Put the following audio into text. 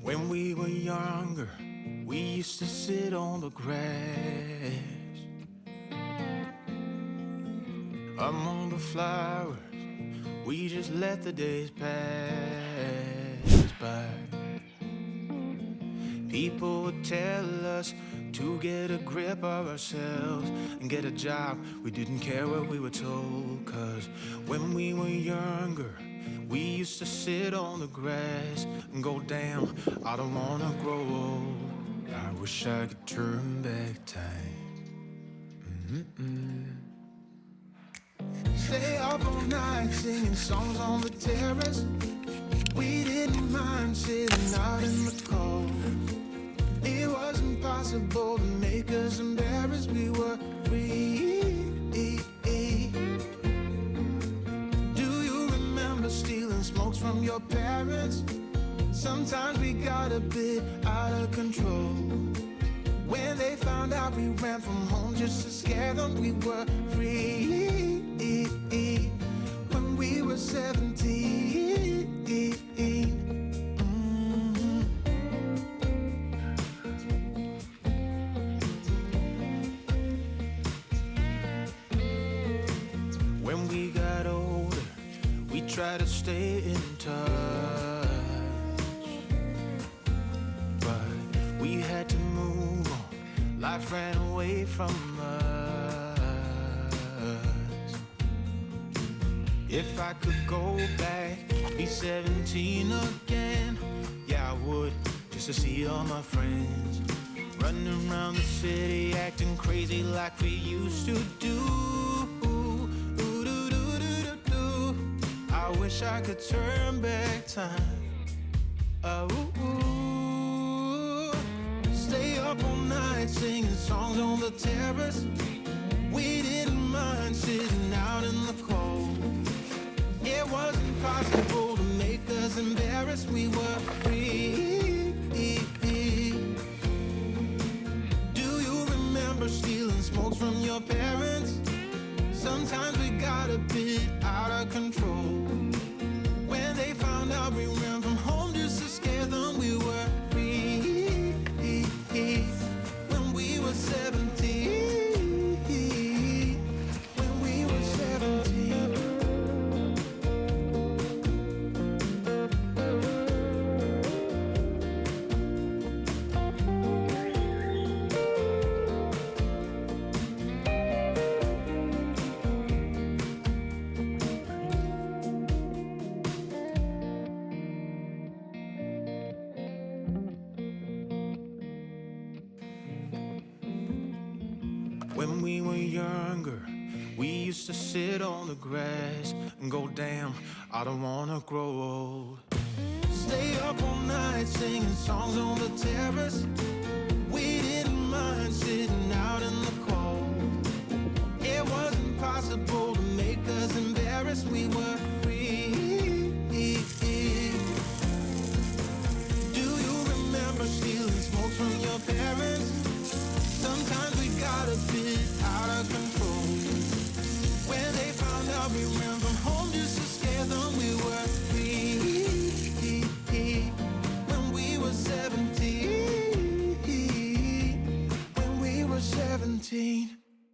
When we were younger, we used to sit on the grass among the flowers. We just let the days pass by. People would tell us to get a grip of ourselves and get a job. We didn't care what we were told, 'cause when we were younger, we used to sit on the grass and go, damn, I don't wanna grow old. I wish I could turn back time. Stay up all night singing songs on the terrace. We didn't mind sitting out in the cold. It wasn't possible to make us embarrassed. We were free. Do you remember stealing smokes from your parents? Sometimes we got a bit out of control. When they found out we ran from home just to scare them, we were free. When we were 17. When we got older, we tried to stay in touch, but we had to move on. Life ran away from us. If I could go back, be 17 again, yeah, I would, just to see all my friends running around the city, acting crazy like we used to do. I wish I could turn back time. Stay up all night singing songs on the terrace. We didn't mind sitting out in the cold. It wasn't possible to make us embarrassed. We were free. Do you remember stealing smokes from your parents? Sometimes we got a bit out of control. When they found out we ran from home just to scare them, we were free. When we were 17. When we were 17. When we were younger, we used to sit on the grass and go, damn, I don't wanna grow old. Stay up all night singing songs on the terrace. We didn't mind sitting out in the cold. It wasn't possible to make us embarrassed. We were free. Do you remember stealing smokes from your parents? Sometimes we got a bit out of control. When they found out we ran from home just to scare them, we were free. When we were 17. When we were 17.